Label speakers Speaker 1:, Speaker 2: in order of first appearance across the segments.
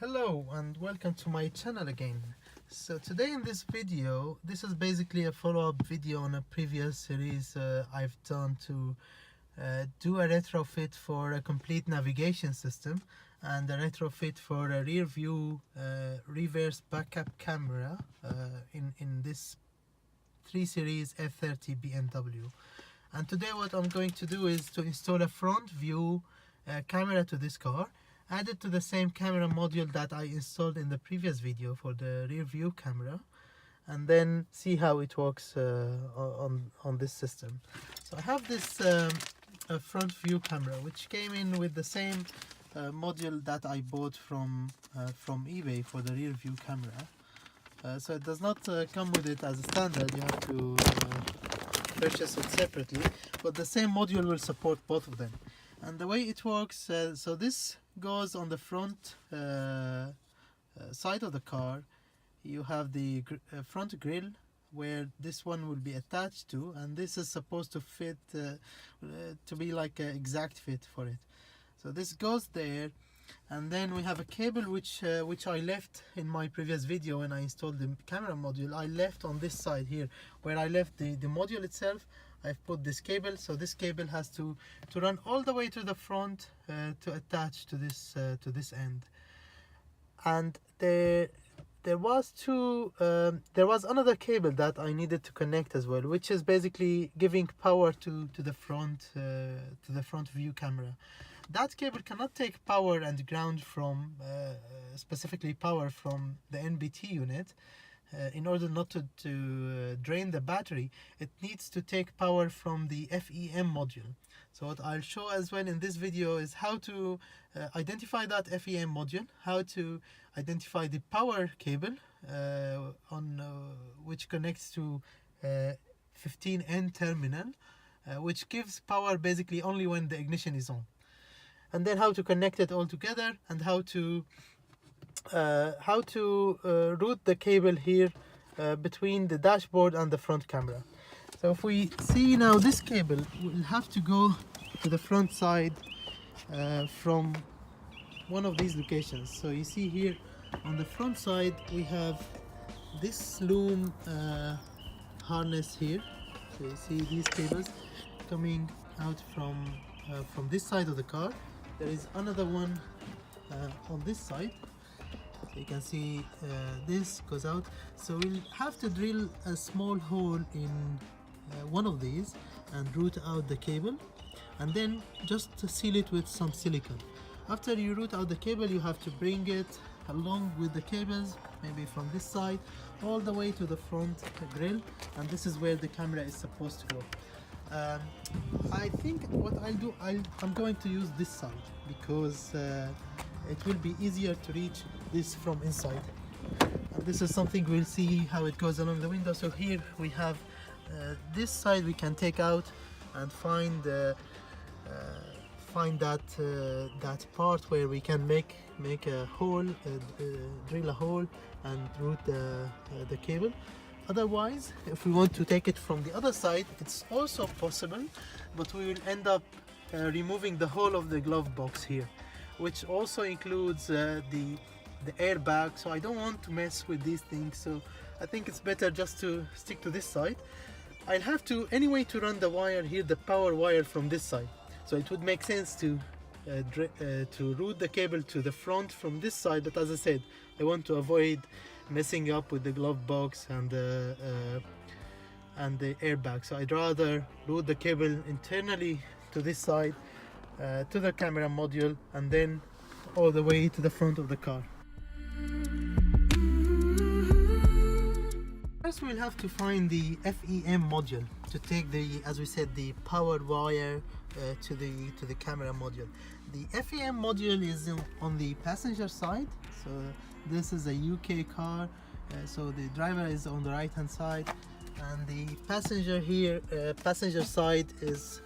Speaker 1: Hello and welcome to my channel again. So today in this video, this is basically a follow-up video on a previous series I've done to do a retrofit for a complete navigation system and a retrofit for a rear view reverse backup camera in this 3 Series F30 BMW. And today what I'm going to do is to install a front view camera to this car, add it to the same camera module that I installed in the previous video for the rear view camera, and then see how it works on this system. So I have this front view camera which came in with the same module that I bought from eBay for the rear view camera. So it does not come with it as a standard, you have to purchase it separately, but the same module will support both of them. And the way it works, so this goes on the front side of the car. You have the front grille where this one will be attached to, and this is supposed to fit to be like an exact fit for it. So this goes there, and then we have a cable which I left in my previous video when I installed the camera module. I left on this side here where I left the module itself. I've put this cable, so this cable has to run all the way to the front to attach to this end. And there was another cable that I needed to connect as well, which is basically giving power to the front view camera. That cable cannot take power and ground from specifically power from the NBT unit. In order not to drain the battery, it needs to take power from the FEM module. So what I'll show as well in this video is how to identify that FEM module, how to identify the power cable which connects to 15N terminal, which gives power basically only when the ignition is on, and then how to connect it all together, and how to route the cable here between the dashboard and the front camera. So if we see now, this cable will have to go to the front side from one of these locations. So you see here on the front side we have this loom harness here. So you see these cables coming out from this side of the car. There is another one on this side. So you can see this goes out, so we'll have to drill a small hole in one of these and route out the cable, and then just to seal it with some silicone. After you route out the cable, you have to bring it along with the cables, maybe from this side all the way to the front grille, and this is where the camera is supposed to go. I think what I'll do, I'm going to use this side because it will be easier to reach this from inside. And this is something we'll see how it goes along the window. So here we have this side we can take out and find that part where we can make a hole, drill a hole and route the cable. Otherwise, if we want to take it from the other side, it's also possible, but we will end up removing the whole of the glove box here, which also includes the airbag. So I don't want to mess with these things, so I think it's better just to stick to this side. I'll have to anyway to run the wire here, the power wire, from this side, so it would make sense to route the cable to the front from this side. But as I said, I want to avoid messing up with the glove box and the airbag, so I'd rather route the cable internally to this side, to the camera module, and then all the way to the front of the car. First we'll have to find the FEM module to take as we said, the power wire to the camera module. The FEM module is on the passenger side. So this is a UK car, so the driver is on the right hand side, and the passenger here, passenger side is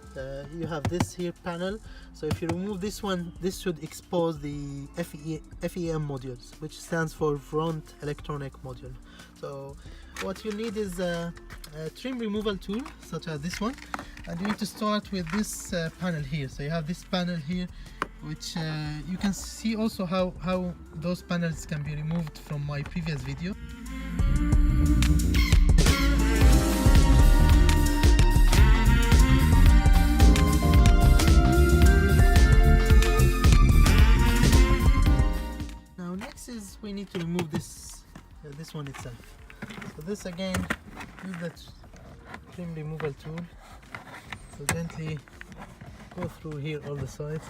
Speaker 1: you have this here panel. So if you remove this one, this should expose the FEM modules, which stands for front electronic module. So what you need is a trim removal tool such as this one, and you need to start with this panel here. So you have this panel here which you can see also how those panels can be removed from my previous video. Now next is we need to remove this one itself. So this again, use that trim removal tool. So gently go through here all the sides.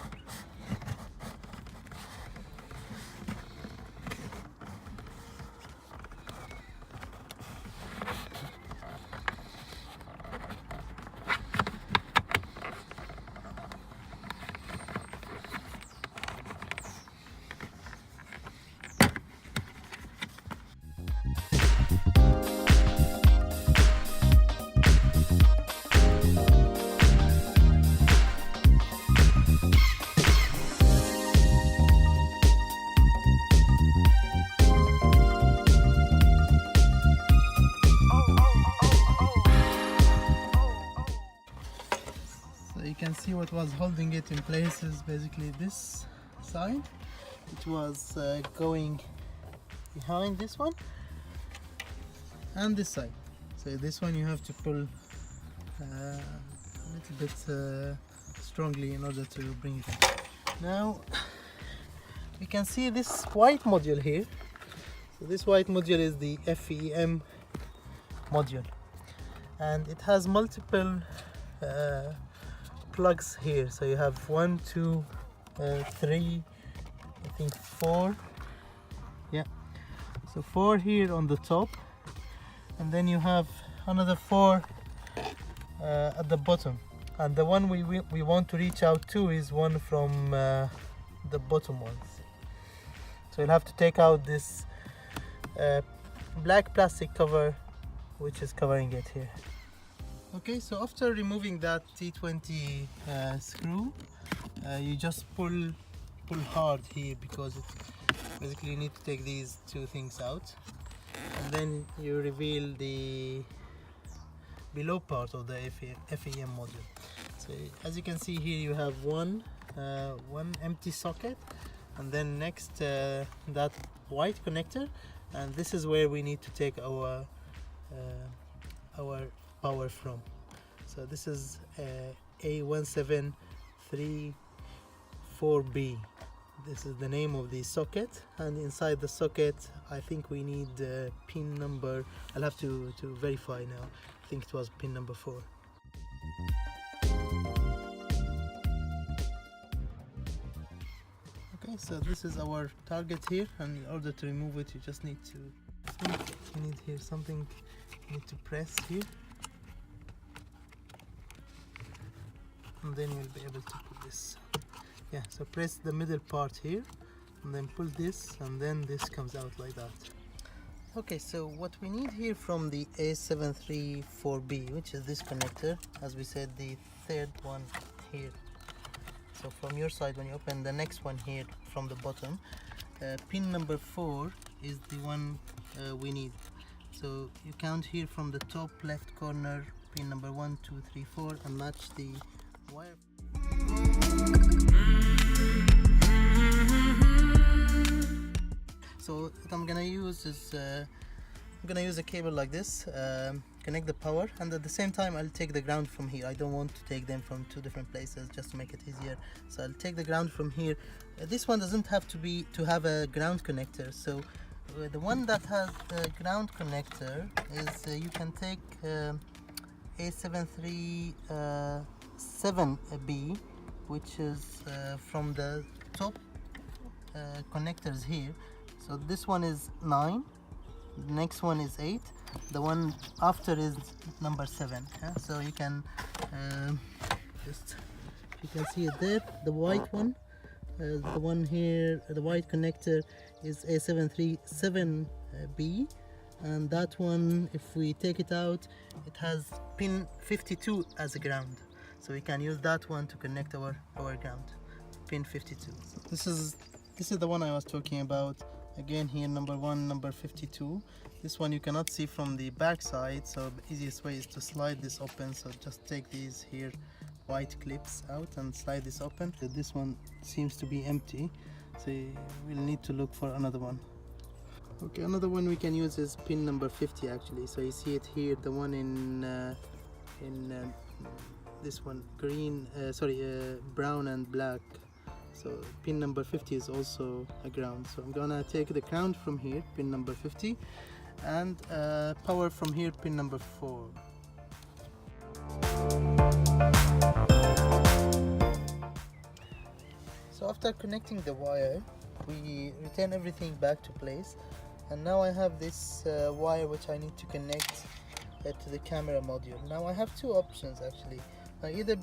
Speaker 1: You can see what was holding it in place is basically this side. It was going behind this one and this side. So this one you have to pull a little bit strongly in order to bring it in. Now you can see this white module here. So this white module is the FEM module, and it has multiple plugs here. So you have 1, 2, 3, I think 4. Yeah, so 4 here on the top, and then you have another 4 at the bottom, and the one we want to reach out to is one from the bottom ones. So you'll have to take out this black plastic cover which is covering it here. Okay, so after removing that T20 screw, you just pull hard here, because basically you need to take these two things out, and then you reveal the below part of the FEM module. So as you can see here, you have one empty socket, and then next that white connector, and this is where we need to take our power from. So this is A17334B. This is the name of the socket, and inside the socket I think we need pin number, I'll have to verify now, I think it was pin number 4. Okay, so this is our target here, and in order to remove it you just need to, you need here something, you need to press here, and then you'll be able to put this. Yeah, so press the middle part here and then pull this, and then this comes out like that. Okay, so what we need here from the A734B, which is this connector, as we said, the third one here. So from your side, when you open the next one here from the bottom, pin number 4 is the one we need. So you count here from the top left corner, pin number 1, 2, 3, 4, and match the wire. So what I'm gonna use is I'm gonna use a cable like this, connect the power, and at the same time I'll take the ground from here. I don't want to take them from two different places, just to make it easier. So I'll take the ground from here. This one doesn't have to have a ground connector. So the one that has the ground connector is you can take A737B, which is from the top connectors here. So this one is 9, the next one is 8, the one after is number 7. Yeah? So you can just, you can see it there, the white one, the one here, the white connector is A737B, and that one, if we take it out, it has pin 52 as a ground. So we can use that one to connect our ground, pin 52. So this is the one I was talking about. Again here, number 1, number 52. This one you cannot see from the back side, so the easiest way is to slide this open. So just take these here white clips out and slide this open. This one seems to be empty, so we'll need to look for another one. Okay, another one we can use is pin number 50 actually. So you see it here, the one in this one, green, brown and black. So pin number 50 is also a ground. So I'm gonna take the ground from here, pin number 50, and power from here, pin number 4. So after connecting the wire, we return everything back to place, and now I have this wire which I need to connect to the camera module. Now I have two options actually. I either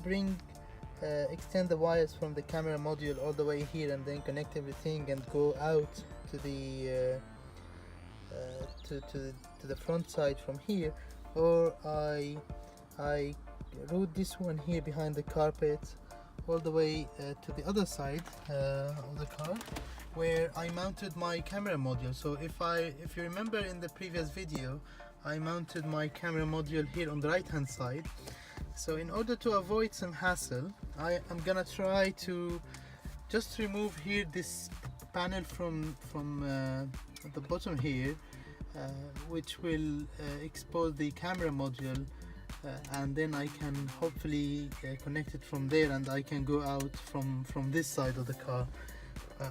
Speaker 1: extend the wires from the camera module all the way here and then connect everything and go out to the to the front side from here, or I route this one here behind the carpet all the way to the other side of the car, where I mounted my camera module. So if you remember in the previous video, I mounted my camera module here on the right hand side. So in order to avoid some hassle, I'm gonna try to just remove here this panel from the bottom here, which will expose the camera module, and then I can hopefully connect it from there, and I can go out from this side of the car.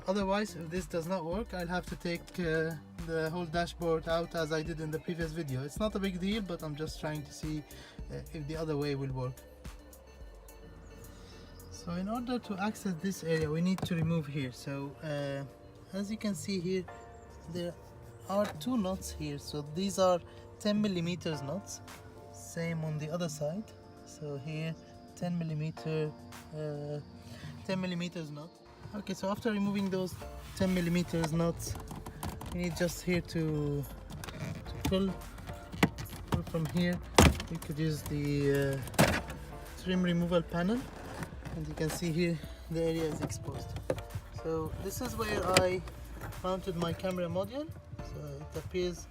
Speaker 1: Otherwise, if this does not work, I'll have to take the whole dashboard out as I did in the previous video. It's not a big deal, but I'm just trying to see if the other way will work. So in order to access this area, we need to remove here. So as you can see here, there are two nuts here. So these are 10 millimeters nuts. Same on the other side. So here 10 millimeters nut. Okay, so after removing those 10 millimeters nuts, we need just here to pull from here. We could use the trim removal panel, and you can see here the area is exposed. So this is where I mounted my camera module. So it appears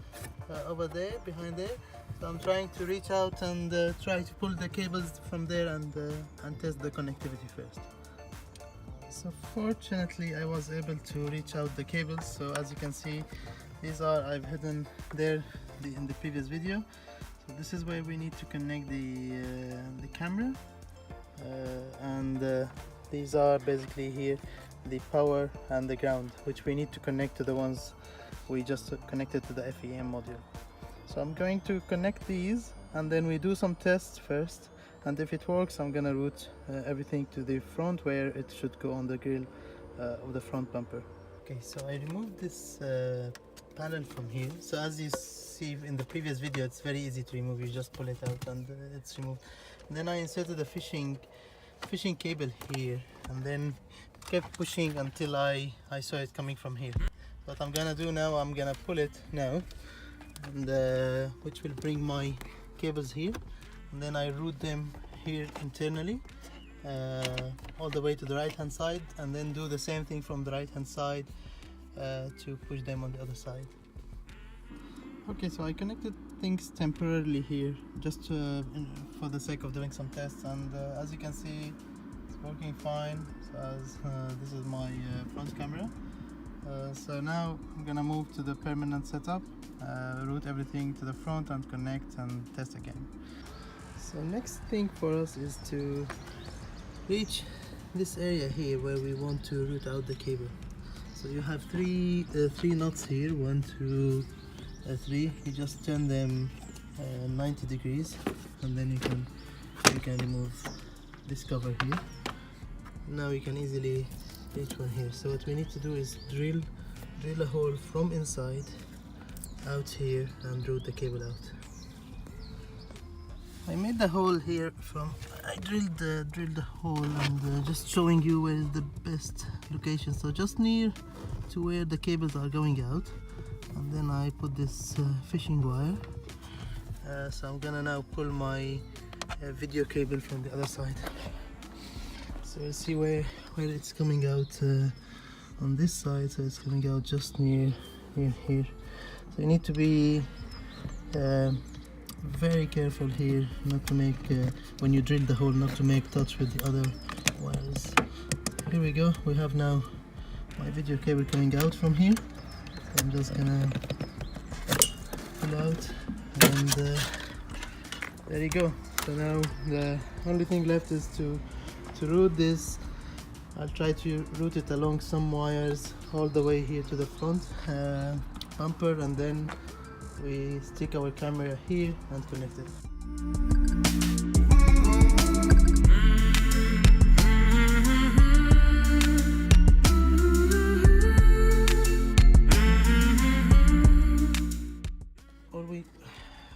Speaker 1: over there, behind there. So I'm trying to reach out and try to pull the cables from there and test the connectivity first. So fortunately I was able to reach out the cables. So as you can see, these are, I've hidden there in the previous video. So this is where we need to connect the camera, and these are basically here the power and the ground, which we need to connect to the ones we just connected to the FEM module. So I'm going to connect these, and then we do some tests first, and if it works, I'm gonna route everything to the front where it should go on the grill of the front bumper. Okay, so I removed this panel from here. So as you see in the previous video, it's very easy to remove. You just pull it out and it's removed. And then I inserted a fishing cable here, and then kept pushing until I saw it coming from here. What I'm gonna do now, I'm gonna pull it now, and which will bring my cables here, and then I route them here internally all the way to the right hand side, and then do the same thing from the right hand side to push them on the other side. Okay, so I connected things temporarily here just for the sake of doing some tests, and as you can see, it's working fine. So this is my front camera. So now I'm gonna move to the permanent setup, route everything to the front and connect and test again. So next thing for us is to reach this area here where we want to route out the cable. So you have three nuts here, 1, 2, 3. You just turn them 90 degrees, and then you can remove this cover here. Now you can easily reach one here. So what we need to do is drill a hole from inside out here and route the cable out. I made the hole here I drilled the hole, and just showing you where is the best location. So just near to where the cables are going out, and then I put this fishing wire. So I'm gonna now pull my video cable from the other side. So you see where it's coming out on this side. So it's coming out just near here. So you need to be very careful here not to make, when you drill the hole, not to make touch with the other wires. Here we go, we have now my video cable coming out from here. I'm just gonna pull out, and there you go. So now the only thing left is to route this. I'll try to route it along some wires all the way here to the front bumper, and then we stick our camera here and connect it.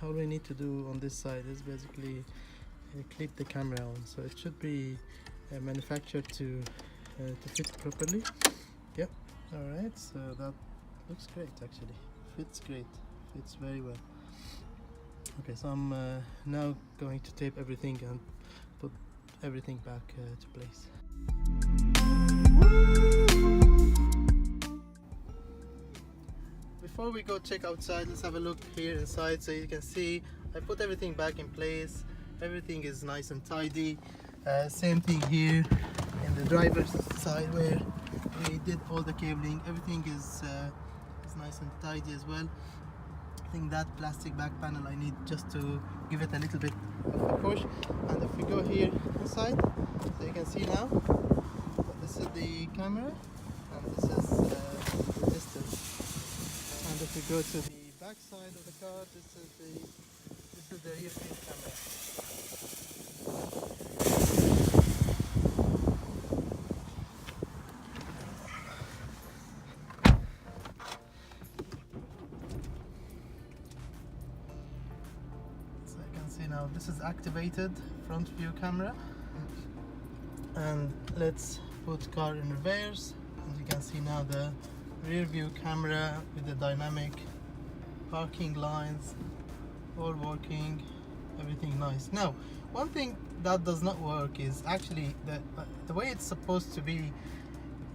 Speaker 1: All we need to do on this side is basically clip the camera on, so it should be manufactured to fit properly. Yep. All right, so that looks great, actually fits great, fits very well. Okay, so I'm now going to tape everything and put everything back to place. Before we go check outside, let's have a look here inside. So you can see I put everything back in place. Everything is nice and tidy. Same thing here in the driver's side where we did all the cabling. Everything is nice and tidy as well. I think that plastic back panel I need just to give it a little bit of a push. And if we go here inside, so you can see now, this is the camera and this is the distance. And if we go to the back side of the car, this is the rear view camera. So you can see now this is activated front view camera. And let's put car in reverse, and you can see now the rear view camera with the dynamic parking lines all working, everything nice. Now one thing that does not work is actually the way it's supposed to be.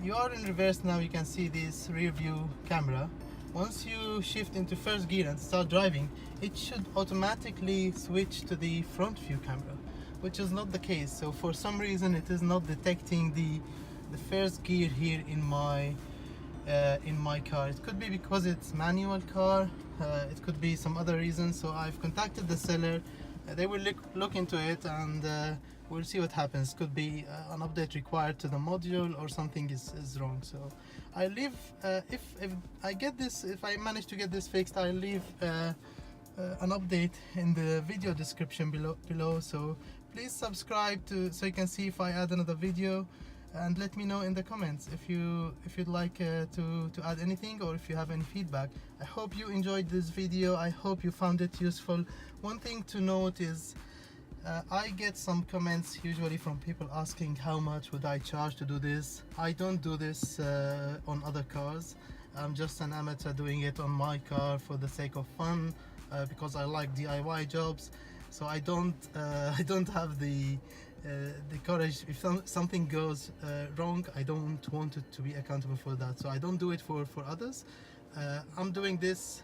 Speaker 1: You are in reverse now, you can see this rear view camera. Once you shift into first gear and start driving, it should automatically switch to the front view camera, which is not the case. So for some reason it is not detecting the first gear here in my car. It could be because it's manual car, it could be some other reason. So I've contacted the seller, they will look into it, and we'll see what happens. Could be an update required to the module, or something is wrong. So I'll leave, if I get this, if I manage to get this fixed, I'll leave an update in the video description below. So please subscribe so you can see if I add another video. And let me know in the comments if you'd like to add anything, or if you have any feedback. I hope you enjoyed this video. I hope you found it useful. One thing to note is I get some comments usually from people asking how much would I charge to do this. I don't do this on other cars. I'm just an amateur doing it on my car for the sake of fun, because I like DIY jobs. So I don't have the courage. If something goes wrong, I don't want it to be accountable for that. So I don't do it for others. I'm doing this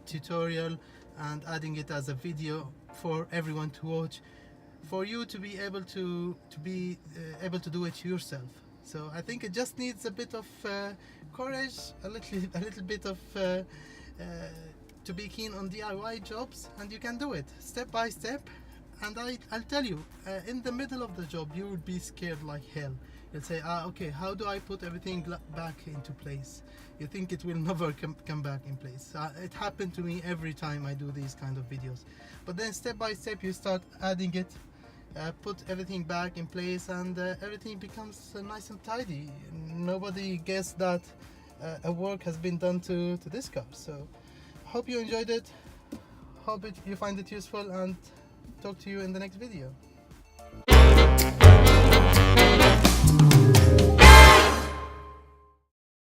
Speaker 1: tutorial and adding it as a video for everyone to watch, for you to be able to do it yourself. So I think it just needs a bit of courage, a little bit of to be keen on DIY jobs, and you can do it step by step. And I'll tell you, in the middle of the job you would be scared like hell. You'll say, okay, how do I put everything back into place? You think it will never come back in place. It happened to me every time I do these kind of videos. But then step by step you start adding it, put everything back in place, and everything becomes nice and tidy. Nobody guessed that a work has been done to this car. So hope you enjoyed it, hope you find it useful, and talk to you in the next video.